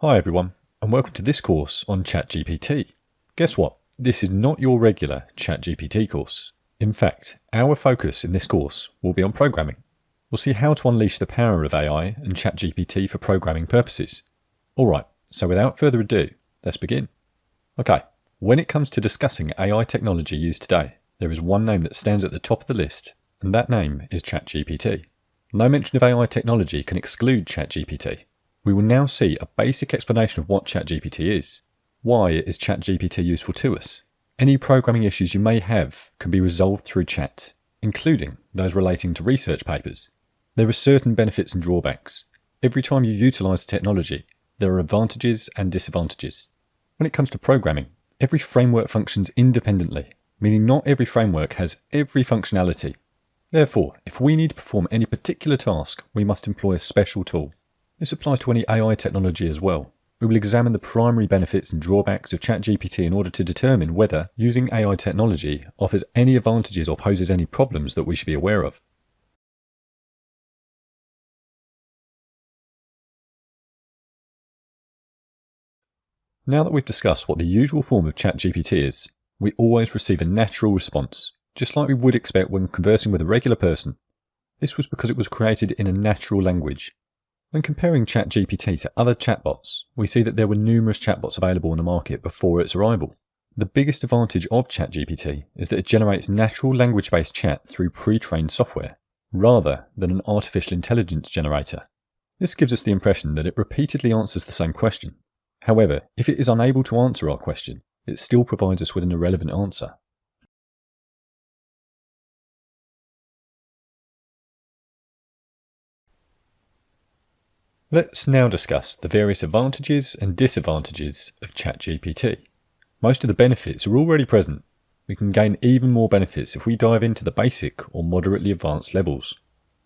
Hi everyone, and welcome to this course on ChatGPT. Guess what? This is not your regular ChatGPT course. In fact, our focus in this course will be on programming. We'll see how to unleash the power of AI and ChatGPT for programming purposes. Alright, so without further ado, let's begin. Okay, when it comes to discussing AI technology used today, there is one name that stands at the top of the list, and that name is ChatGPT. No mention of AI technology can exclude ChatGPT. We will now see a basic explanation of what ChatGPT is. Why is ChatGPT useful to us? Any programming issues you may have can be resolved through chat, including those relating to research papers. There are certain benefits and drawbacks. Every time you utilize the technology, there are advantages and disadvantages. When it comes to programming, every framework functions independently, meaning not every framework has every functionality. Therefore, if we need to perform any particular task, we must employ a special tool. This applies to any AI technology as well. We will examine the primary benefits and drawbacks of ChatGPT in order to determine whether using AI technology offers any advantages or poses any problems that we should be aware of. Now that we've discussed what the usual form of ChatGPT is, we always receive a natural response, just like we would expect when conversing with a regular person. This was because it was created in a natural language. When comparing ChatGPT to other chatbots, we see that there were numerous chatbots available on the market before its arrival. The biggest advantage of ChatGPT is that it generates natural language-based chat through pre-trained software, rather than an artificial intelligence generator. This gives us the impression that it repeatedly answers the same question. However, if it is unable to answer our question, it still provides us with an irrelevant answer. Let's now discuss the various advantages and disadvantages of ChatGPT. Most of the benefits are already present. We can gain even more benefits if we dive into the basic or moderately advanced levels.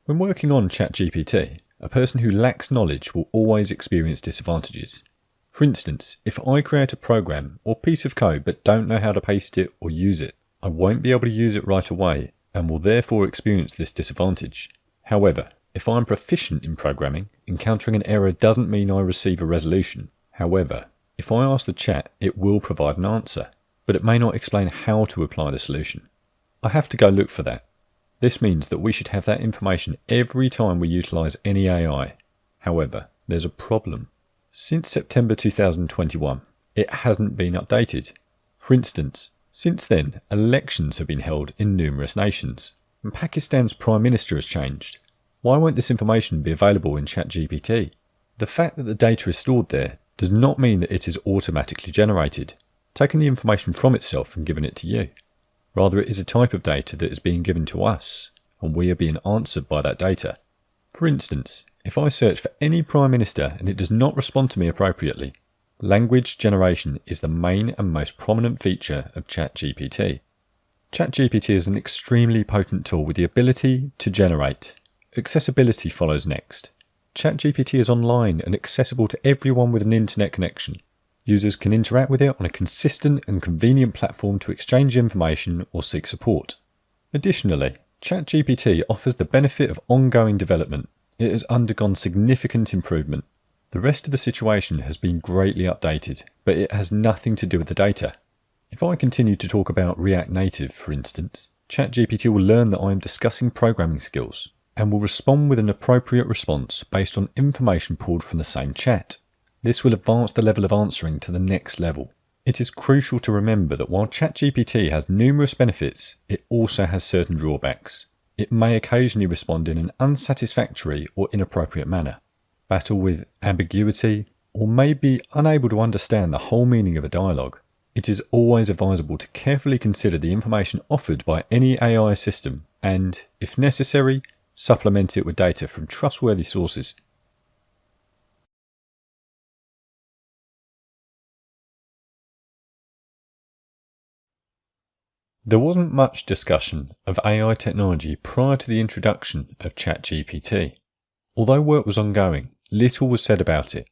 When working on ChatGPT, a person who lacks knowledge will always experience disadvantages. For instance, if I create a program or piece of code but don't know how to paste it or use it, I won't be able to use it right away and will therefore experience this disadvantage. However, if I'm proficient in programming, encountering an error doesn't mean I receive a resolution. However, if I ask the chat, it will provide an answer, but it may not explain how to apply the solution. I have to go look for that. This means that we should have that information every time we utilize any AI. However, there's a problem. Since September 2021, it hasn't been updated. For instance, since then, elections have been held in numerous nations, and Pakistan's Prime Minister has changed. Why won't this information be available in ChatGPT? The fact that the data is stored there does not mean that it is automatically generated, taking the information from itself and giving it to you. Rather, it is a type of data that is being given to us, and we are being answered by that data. For instance, if I search for any Prime Minister and it does not respond to me appropriately, language generation is the main and most prominent feature of ChatGPT. ChatGPT is an extremely potent tool with the ability to generate. Accessibility follows next. ChatGPT is online and accessible to everyone with an internet connection. Users can interact with it on a consistent and convenient platform to exchange information or seek support. Additionally, ChatGPT offers the benefit of ongoing development. It has undergone significant improvement. The rest of the situation has been greatly updated, but it has nothing to do with the data. If I continue to talk about React Native, for instance, ChatGPT will learn that I am discussing programming skills, and will respond with an appropriate response based on information pulled from the same chat. This will advance the level of answering to the next level. It is crucial to remember that while ChatGPT has numerous benefits, it also has certain drawbacks. It may occasionally respond in an unsatisfactory or inappropriate manner, battle with ambiguity, or may be unable to understand the whole meaning of a dialogue. It is always advisable to carefully consider the information offered by any AI system and, if necessary, supplement it with data from trustworthy sources. There wasn't much discussion of AI technology prior to the introduction of ChatGPT. Although work was ongoing, little was said about it.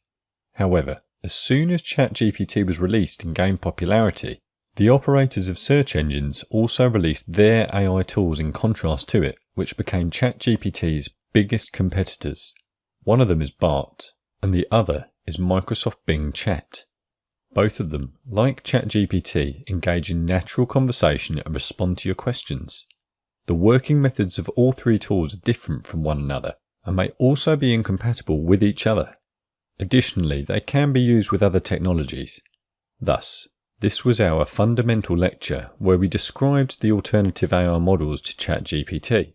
However, as soon as ChatGPT was released and gained popularity, the operators of search engines also released their AI tools in contrast to it, which became ChatGPT's biggest competitors. One of them is Bart, and the other is Microsoft Bing Chat. Both of them, like ChatGPT, engage in natural conversation and respond to your questions. The working methods of all three tools are different from one another and may also be incompatible with each other. Additionally, they can be used with other technologies. Thus, this was our fundamental lecture where we described the alternative AI models to ChatGPT.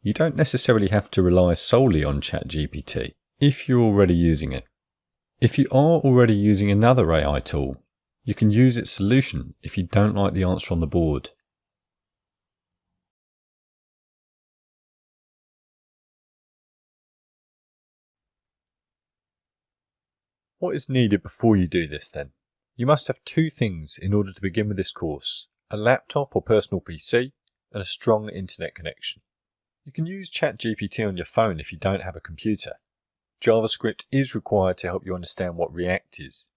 You don't necessarily have to rely solely on ChatGPT if you're already using it. If you are already using another AI tool, you can use its solution if you don't like the answer on the board. What is needed before you do this then? You must have two things in order to begin with this course: a laptop or personal PC and a strong internet connection. You can use ChatGPT on your phone if you don't have a computer. JavaScript is required to help you understand what React is.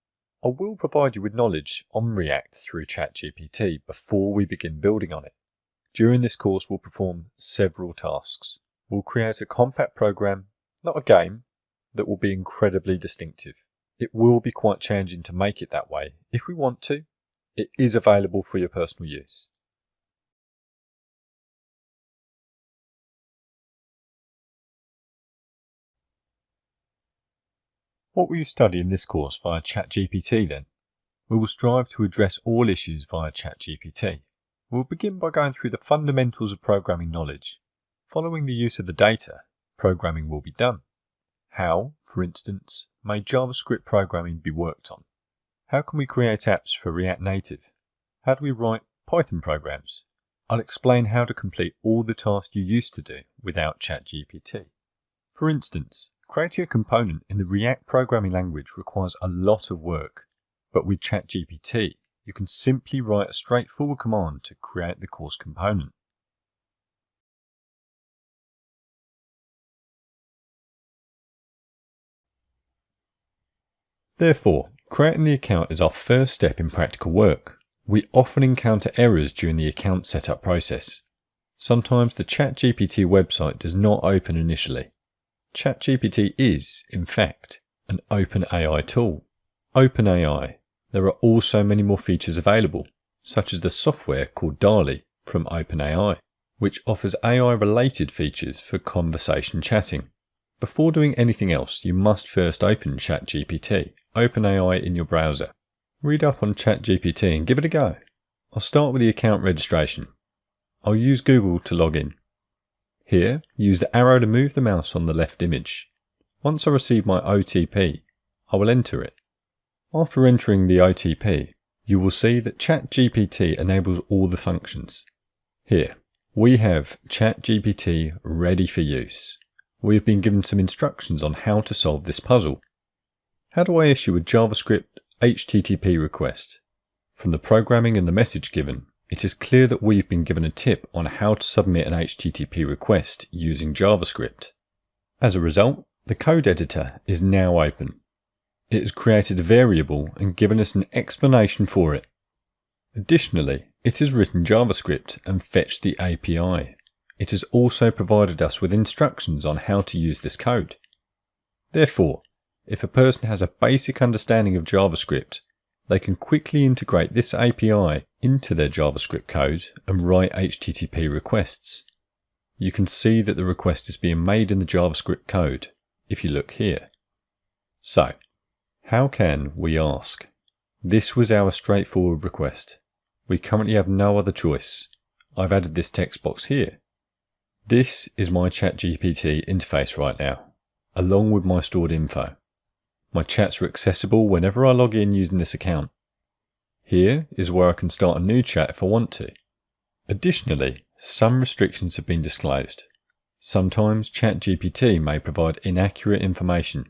I will provide you with knowledge on React through ChatGPT before we begin building on it. During this course we'll perform several tasks. We'll create a compact program, not a game, that will be incredibly distinctive. It will be quite challenging to make it that way. If we want to, it is available for your personal use. What will you study in this course via ChatGPT then? We will strive to address all issues via ChatGPT. We'll begin by going through the fundamentals of programming knowledge. Following the use of the data, programming will be done. How, for instance, may JavaScript programming be worked on? How can we create apps for React Native? How do we write Python programs? I'll explain how to complete all the tasks you used to do without ChatGPT. For instance, creating a component in the React programming language requires a lot of work, but with ChatGPT, you can simply write a straightforward command to create the course component. Therefore, creating the account is our first step in practical work. We often encounter errors during the account setup process. Sometimes the ChatGPT website does not open initially. ChatGPT is, in fact, an open AI tool. OpenAI. There are also many more features available, such as the software called DALL-E from OpenAI, which offers AI-related features for conversation chatting. Before doing anything else, you must first open ChatGPT, OpenAI in your browser. Read up on ChatGPT and give it a go. I'll start with the account registration. I'll use Google to log in. Here, use the arrow to move the mouse on the left image. Once I receive my OTP, I will enter it. After entering the OTP, you will see that ChatGPT enables all the functions. Here, we have ChatGPT ready for use. We have been given some instructions on how to solve this puzzle. How do I issue a JavaScript HTTP request? From the programming and the message given, it is clear that we've been given a tip on how to submit an HTTP request using JavaScript. As a result, the code editor is now open. It has created a variable and given us an explanation for it. Additionally, it has written JavaScript and fetched the API. It has also provided us with instructions on how to use this code. Therefore, if a person has a basic understanding of JavaScript, they can quickly integrate this API into their JavaScript code and write HTTP requests. You can see that the request is being made in the JavaScript code, if you look here. So, how can we ask? This was our straightforward request. We currently have no other choice. I've added this text box here. This is my ChatGPT interface right now, along with my stored info. My chats are accessible whenever I log in using this account. Here is where I can start a new chat if I want to. Additionally, some restrictions have been disclosed. Sometimes ChatGPT may provide inaccurate information.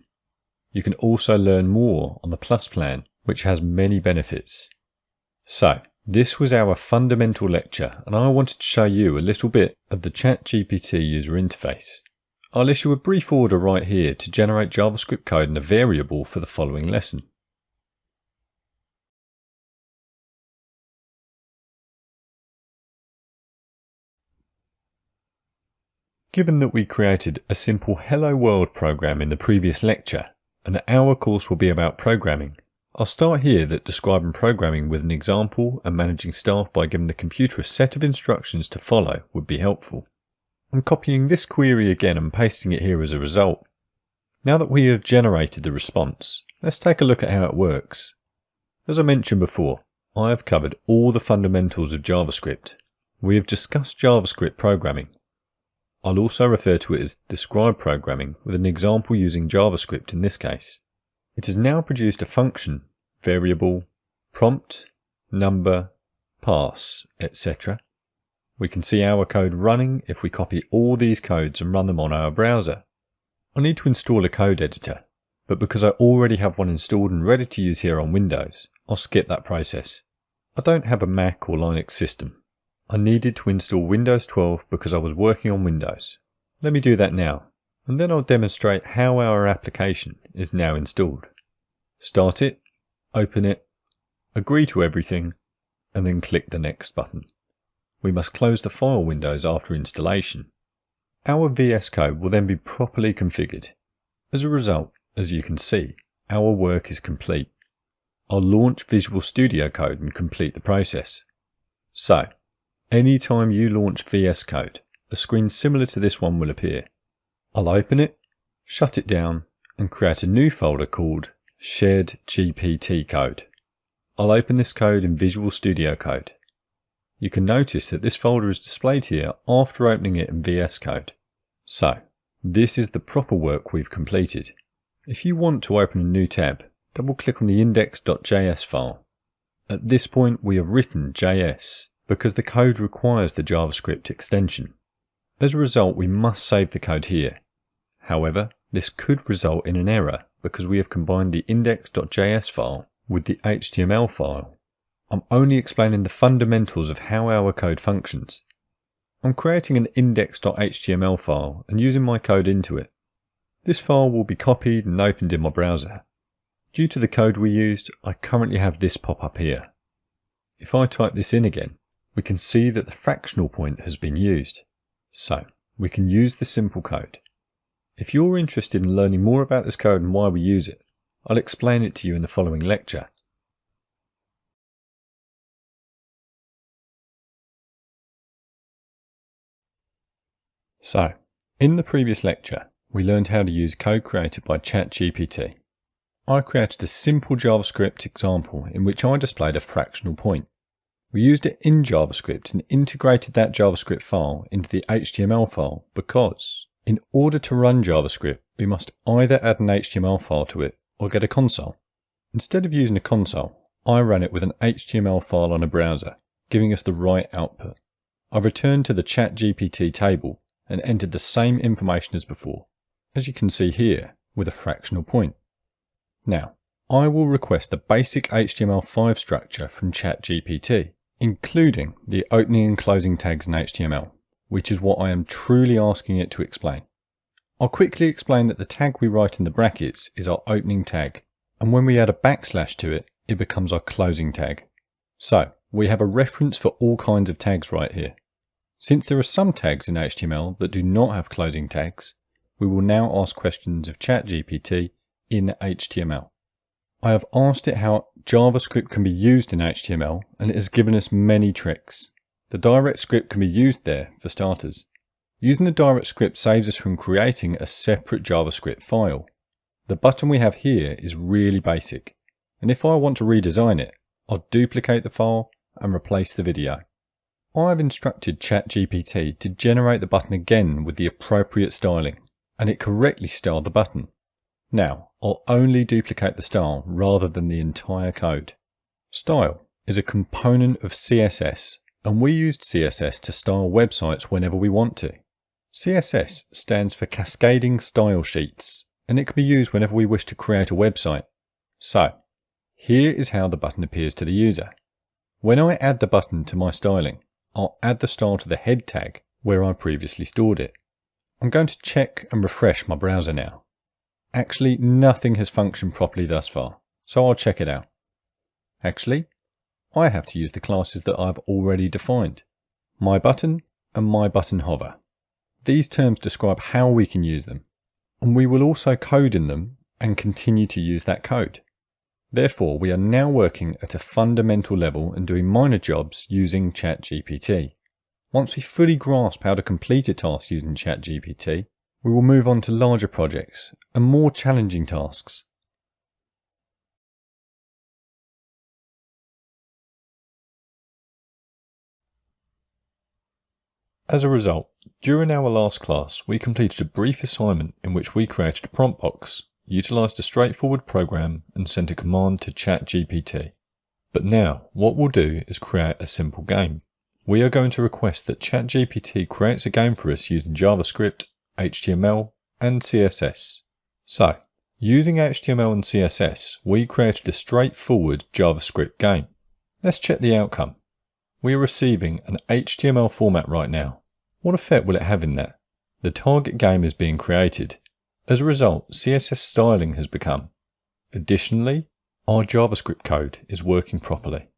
You can also learn more on the Plus plan, which has many benefits. So, this was our fundamental lecture, and I wanted to show you a little bit of the ChatGPT user interface. I'll issue a brief order right here to generate JavaScript code in a variable for the following lesson. Given that we created a simple Hello World program in the previous lecture, and our course will be about programming. I'll start here that describing programming with an example and managing staff by giving the computer a set of instructions to follow would be helpful. I'm copying this query again and pasting it here as a result. Now that we have generated the response, let's take a look at how it works. As I mentioned before, I have covered all the fundamentals of JavaScript. We have discussed JavaScript programming. I'll also refer to it as describe programming with an example using JavaScript in this case. It has now produced a function, variable, prompt, number, pass, etc. We can see our code running if we copy all these codes and run them on our browser. I need to install a code editor, but because I already have one installed and ready to use here on Windows, I'll skip that process. I don't have a Mac or Linux system. I needed to install Windows 12 because I was working on Windows. Let me do that now, and then I'll demonstrate how our application is now installed. Start it, open it, agree to everything, and then click the Next button. We must close the file windows after installation. Our VS Code will then be properly configured. As a result, as you can see, our work is complete. I'll launch Visual Studio Code and complete the process. So, anytime you launch VS Code, a screen similar to this one will appear. I'll open it, shut it down, and create a new folder called Shared GPT Code. I'll open this code in Visual Studio Code. You can notice that this folder is displayed here after opening it in VS Code. So, this is the proper work we've completed. If you want to open a new tab, double-click on the index.js file. At this point we have written JS because the code requires the JavaScript extension. As a result, we must save the code here. However, this could result in an error because we have combined the index.js file with the HTML file. I'm only explaining the fundamentals of how our code functions. I'm creating an index.html file and using my code into it. This file will be copied and opened in my browser. Due to the code we used, I currently have this pop up here. If I type this in again, we can see that the fractional point has been used. So, we can use the simple code. If you're interested in learning more about this code and why we use it, I'll explain it to you in the following lecture. So, in the previous lecture, we learned how to use code created by ChatGPT. I created a simple JavaScript example in which I displayed a fractional point. We used it in JavaScript and integrated that JavaScript file into the HTML file because, in order to run JavaScript, we must either add an HTML file to it or get a console. Instead of using a console, I ran it with an HTML file on a browser, giving us the right output. I returned to the ChatGPT table and entered the same information as before, as you can see here, with a fractional point. Now, I will request the basic HTML5 structure from ChatGPT, including the opening and closing tags in HTML, which is what I am truly asking it to explain. I'll quickly explain that the tag we write in the brackets is our opening tag, and when we add a backslash to it, it becomes our closing tag. So, we have a reference for all kinds of tags right here. Since there are some tags in HTML that do not have closing tags, we will now ask questions of ChatGPT in HTML. I have asked it how JavaScript can be used in HTML, and it has given us many tricks. The direct script can be used there, for starters. Using the direct script saves us from creating a separate JavaScript file. The button we have here is really basic, and if I want to redesign it, I'll duplicate the file and replace the video. I have instructed ChatGPT to generate the button again with the appropriate styling, and it correctly styled the button. Now, I'll only duplicate the style rather than the entire code. Style is a component of CSS, and we used CSS to style websites whenever we want to. CSS stands for Cascading Style Sheets, and it can be used whenever we wish to create a website. So, here is how the button appears to the user. When I add the button to my styling, I'll add the style to the head tag where I previously stored it. I'm going to check and refresh my browser now. Actually, nothing has functioned properly thus far, so I'll check it out. Actually, I have to use the classes that I've already defined, myButton and myButtonHover. These terms describe how we can use them, and we will also code in them and continue to use that code. Therefore, we are now working at a fundamental level and doing minor jobs using ChatGPT. Once we fully grasp how to complete a task using ChatGPT, we will move on to larger projects and more challenging tasks. As a result, during our last class, we completed a brief assignment in which we created a prompt box, utilised a straightforward program and sent a command to ChatGPT. But now, what we'll do is create a simple game. We are going to request that ChatGPT creates a game for us using JavaScript, HTML, and CSS. So, using HTML and CSS, we created a straightforward JavaScript game. Let's check the outcome. We are receiving an HTML format right now. What effect will it have in that? The target game is being created. As a result, CSS styling has begun. Additionally, our JavaScript code is working properly.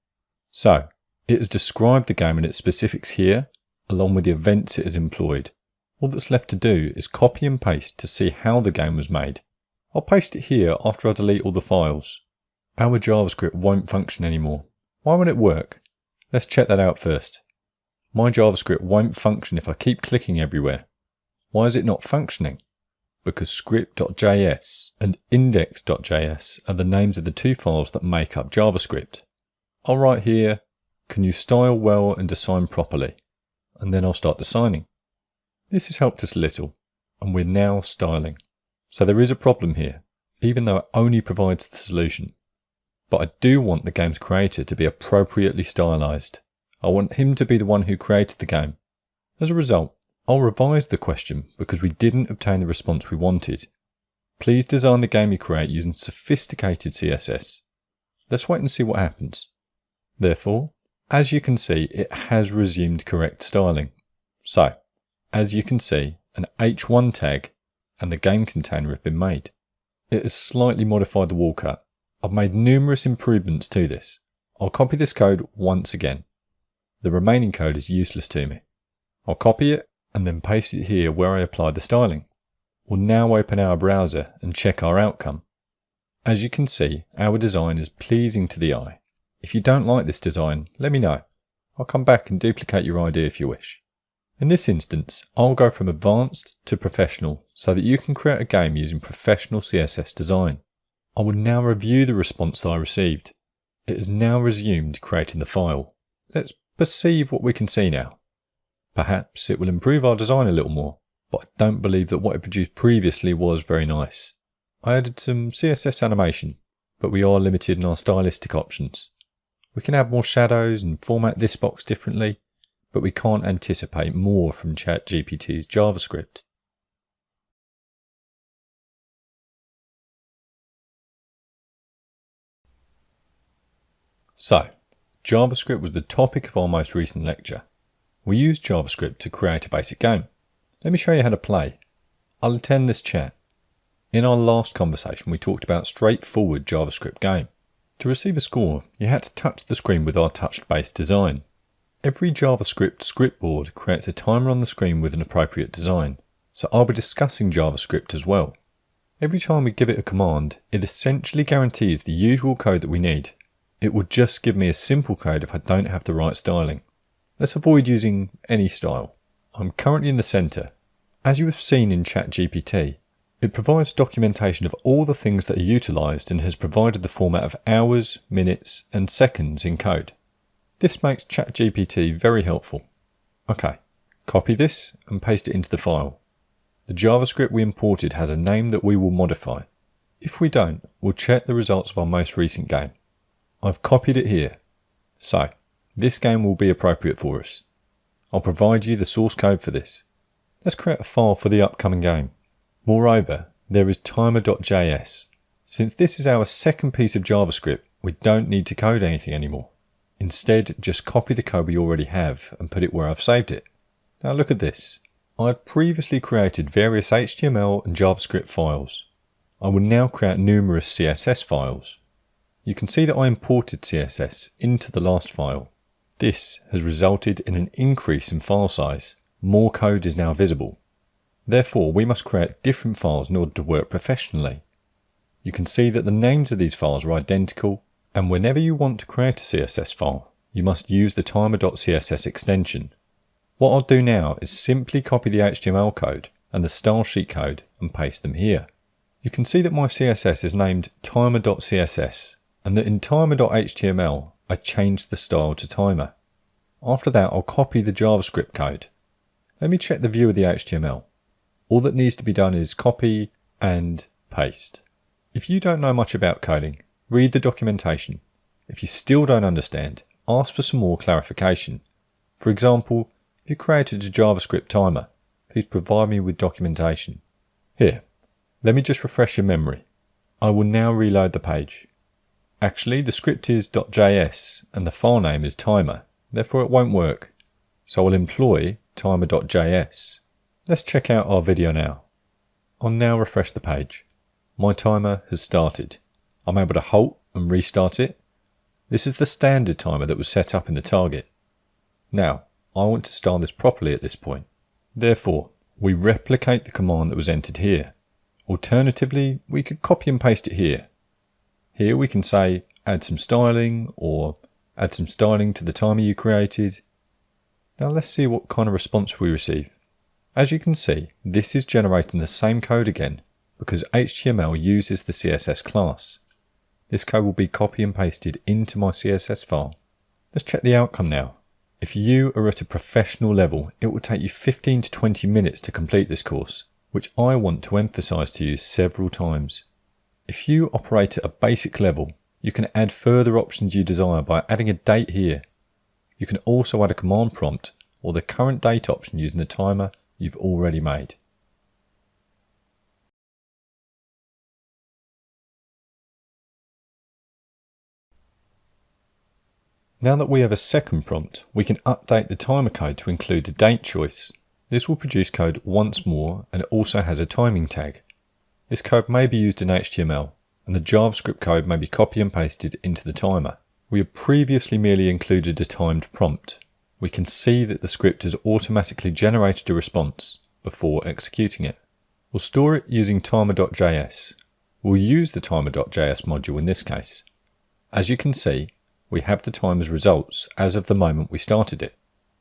So, it has described the game and its specifics here, along with the events it has employed. All that's left to do is copy and paste to see how the game was made. I'll paste it here after I delete all the files. Our JavaScript won't function anymore. Why won't it work? Let's check that out first. My JavaScript won't function if I keep clicking everywhere. Why is it not functioning? Because script.js and index.js are the names of the two files that make up JavaScript. I'll write here, can you style well and design properly? And then I'll start designing. This has helped us a little, and we're now styling. So there is a problem here, even though it only provides the solution. But I do want the game's creator to be appropriately stylized. I want him to be the one who created the game. As a result, I'll revise the question because we didn't obtain the response we wanted. Please design the game you create using sophisticated CSS. Let's wait and see what happens. Therefore, as you can see, it has resumed correct styling. So, as you can see, an h1 tag and the game container have been made. It has slightly modified the wall cut. I've made numerous improvements to this. I'll copy this code once again. The remaining code is useless to me. I'll copy it and then paste it here where I applied the styling. We'll now open our browser and check our outcome. As you can see, our design is pleasing to the eye. If you don't like this design, let me know. I'll come back and duplicate your idea if you wish. In this instance, I'll go from advanced to professional so that you can create a game using professional CSS design. I will now review the response that I received. It has now resumed creating the file. Let's perceive what we can see now. Perhaps it will improve our design a little more, but I don't believe that what it produced previously was very nice. I added some CSS animation, but we are limited in our stylistic options. We can add more shadows and format this box differently, but we can't anticipate more from ChatGPT's JavaScript. So, JavaScript was the topic of our most recent lecture. We used JavaScript to create a basic game. Let me show you how to play. I'll attend this chat. In our last conversation, we talked about straightforward JavaScript game. To receive a score, you had to touch the screen with our touch-based design. Every JavaScript script board creates a timer on the screen with an appropriate design, so I'll be discussing JavaScript as well. Every time we give it a command, it essentially guarantees the usual code that we need. It will just give me a simple code if I don't have the right styling. Let's avoid using any style. I'm currently in the center. As you have seen in ChatGPT, it provides documentation of all the things that are utilized and has provided the format of hours, minutes, and seconds in code. This makes ChatGPT very helpful. Okay, copy this and paste it into the file. The JavaScript we imported has a name that we will modify. If we don't, we'll check the results of our most recent game. I've copied it here. So, this game will be appropriate for us. I'll provide you the source code for this. Let's create a file for the upcoming game. Moreover, there is timer.js. Since this is our second piece of JavaScript, we don't need to code anything anymore. Instead, just copy the code we already have and put it where I've saved it. Now look at this. I've previously created various HTML and JavaScript files. I will now create numerous CSS files. You can see that I imported CSS into the last file. This has resulted in an increase in file size. More code is now visible. Therefore, we must create different files in order to work professionally. You can see that the names of these files are identical, and whenever you want to create a CSS file, you must use the timer.css extension. What I'll do now is simply copy the HTML code and the style sheet code and paste them here. You can see that my CSS is named timer.css and that in timer.html I changed the style to timer. After that I'll copy the JavaScript code. Let me check the view of the HTML. All that needs to be done is copy and paste. If you don't know much about coding, read the documentation. If you still don't understand, ask for some more clarification. For example, if you created a JavaScript timer, please provide me with documentation. Here, let me just refresh your memory. I will now reload the page. Actually, the script is .js and the file name is timer, therefore it won't work. So I'll employ timer.js. Let's check out our video now. I'll now refresh the page. My timer has started. I'm able to halt and restart it. This is the standard timer that was set up in the target. Now, I want to style this properly at this point. Therefore, we replicate the command that was entered here. Alternatively, we could copy and paste it here. Here we can say add some styling or add some styling to the timer you created. Now let's see what kind of response we receive. As you can see, this is generating the same code again because HTML uses the CSS class. This code will be copy and pasted into my CSS file. Let's check the outcome now. If you are at a professional level, it will take you 15 to 20 minutes to complete this course, which I want to emphasize to you several times. If you operate at a basic level, you can add further options you desire by adding a date here. You can also add a command prompt or the current date option using the timer you've already made. Now that we have a second prompt, we can update the timer code to include a date choice. This will produce code once more and it also has a timing tag. This code may be used in HTML and the JavaScript code may be copy and pasted into the timer. We have previously merely included a timed prompt. We can see that the script has automatically generated a response before executing it. We'll store it using timer.js. We'll use the timer.js module in this case. As you can see, we have the timer's results as of the moment we started it.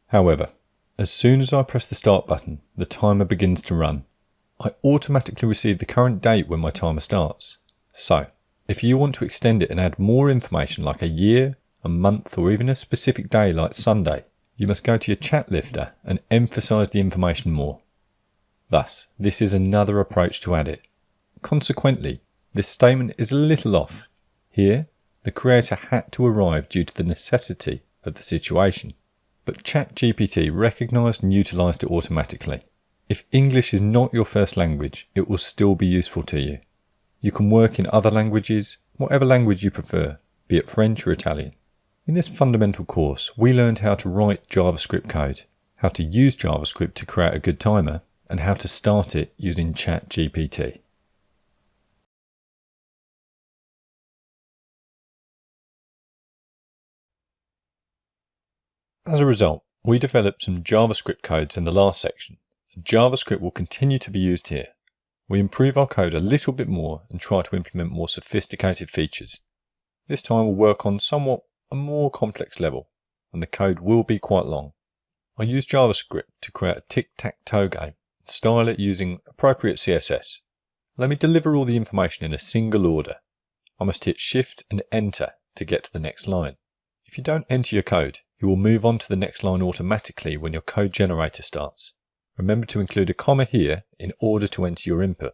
However, as soon as I press the start button, the timer begins to run. I automatically receive the current date when my timer starts. So, if you want to extend it and add more information like a year, a month, or even a specific day like Sunday, you must go to your chat lifter and emphasize the information more. Thus, this is another approach to add it. Consequently, this statement is a little off. Here, the creator had to arrive due to the necessity of the situation. But ChatGPT recognized and utilized it automatically. If English is not your first language, it will still be useful to you. You can work in other languages, whatever language you prefer, be it French or Italian. In this fundamental course, we learned how to write JavaScript code, how to use JavaScript to create a good timer, and how to start it using ChatGPT. As a result, we developed some JavaScript codes in the last section. JavaScript will continue to be used here. We improve our code a little bit more and try to implement more sophisticated features. This time we'll work on somewhat a more complex level, and the code will be quite long. I use JavaScript to create a Tic-Tac-Toe game and style it using appropriate CSS. Let me deliver all the information in a single order. I must hit Shift and Enter to get to the next line. If you don't enter your code, you will move on to the next line automatically when your code generator starts. Remember to include a comma here in order to enter your input.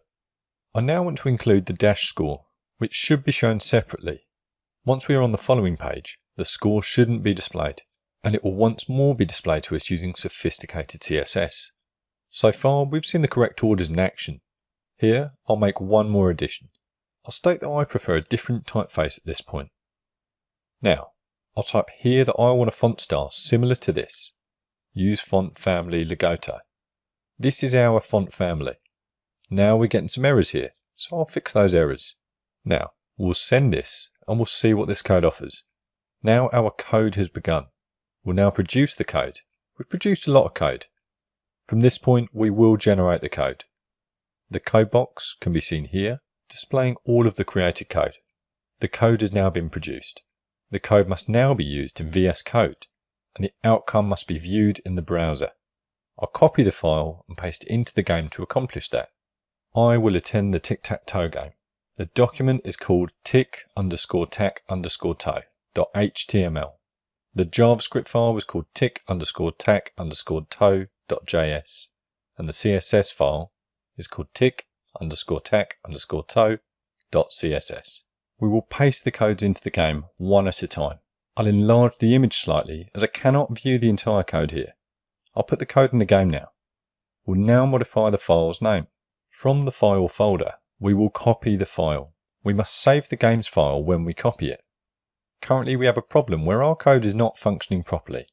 I now want to include the dash score, which should be shown separately. Once we are on the following page, the score shouldn't be displayed, and it will once more be displayed to us using sophisticated CSS. So far, we've seen the correct orders in action. Here, I'll make one more addition. I'll state that I prefer a different typeface at this point. Now, I'll type here that I want a font style similar to this. Use font family Legato. This is our font family. Now we're getting some errors here, so I'll fix those errors. Now, we'll send this and we'll see what this code offers. Now our code has begun. We'll now produce the code. We've produced a lot of code. From this point, we will generate the code. The code box can be seen here, displaying all of the created code. The code has now been produced. The code must now be used in VS Code, and the outcome must be viewed in the browser. I'll copy the file and paste it into the game to accomplish that. I will attend the Tic-Tac-Toe game. The document is called tic_tac_toe.html. The JavaScript file was called tic_tac_toe.js, and the CSS file is called tic_tac_toe.css. We will paste the codes into the game one at a time. I'll enlarge the image slightly as I cannot view the entire code here. I'll put the code in the game now. We'll now modify the file's name. From the file folder, we will copy the file. We must save the game's file when we copy it. Currently we have a problem where our code is not functioning properly,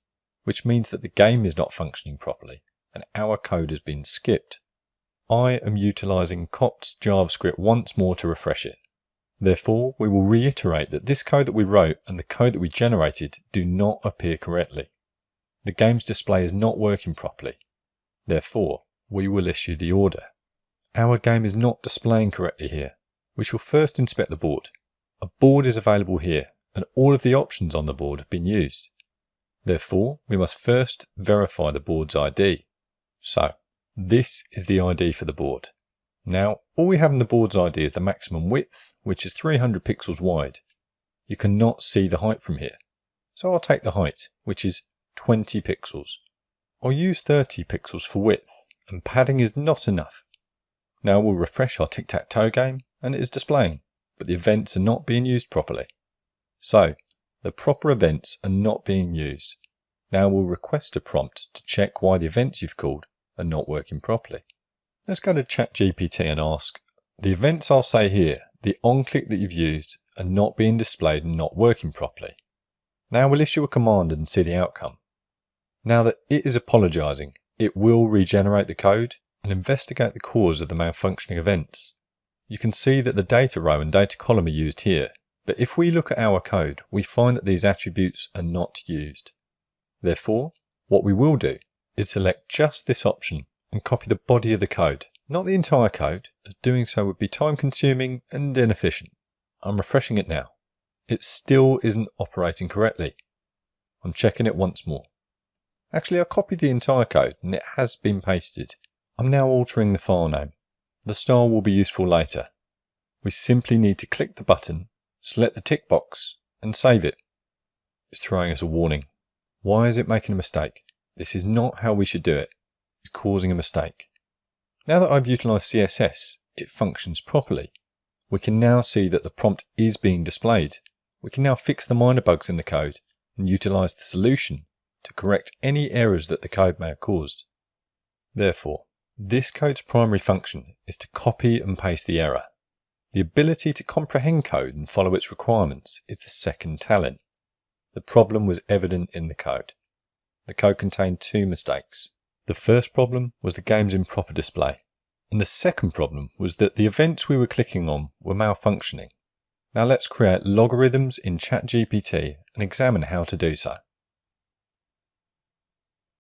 which means that the game is not functioning properly and our code has been skipped. I am utilizing COP's JavaScript once more to refresh it. Therefore, we will reiterate that this code that we wrote and the code that we generated do not appear correctly. The game's display is not working properly. Therefore, we will issue the order. Our game is not displaying correctly here. We shall first inspect the board. A board is available here, and all of the options on the board have been used. Therefore, we must first verify the board's ID. So, this is the ID for the board. Now, all we have in the board's ID is the maximum width, which is 300 pixels wide. You cannot see the height from here. So I'll take the height, which is 20 pixels. I'll use 30 pixels for width, and padding is not enough. Now we'll refresh our Tic-Tac-Toe game, and it is displaying, but the events are not being used properly. So, the proper events are not being used. Now we'll request a prompt to check why the events you've called are not working properly. Let's go to ChatGPT and ask, the events I'll say here, the on-click that you've used, are not being displayed and not working properly. Now we'll issue a command and see the outcome. Now that it is apologizing, it will regenerate the code and investigate the cause of the malfunctioning events. You can see that the data row and data column are used here, but if we look at our code, we find that these attributes are not used. Therefore, what we will do is select just this option and copy the body of the code, not the entire code, as doing so would be time consuming and inefficient. I'm refreshing it now. It still isn't operating correctly. I'm checking it once more. Actually, I copied the entire code and it has been pasted. I'm now altering the file name. The style will be useful later. We simply need to click the button, select the tick box and save it. It's throwing us a warning. Why is it making a mistake? This is not how we should do it. It's causing a mistake. Now that I've utilized CSS, it functions properly. We can now see that the prompt is being displayed. We can now fix the minor bugs in the code and utilize the solution to correct any errors that the code may have caused. Therefore, this code's primary function is to copy and paste the error. The ability to comprehend code and follow its requirements is the second talent. The problem was evident in the code. The code contained two mistakes. The first problem was the game's improper display, and the second problem was that the events we were clicking on were malfunctioning. Now let's create logarithms in ChatGPT and examine how to do so.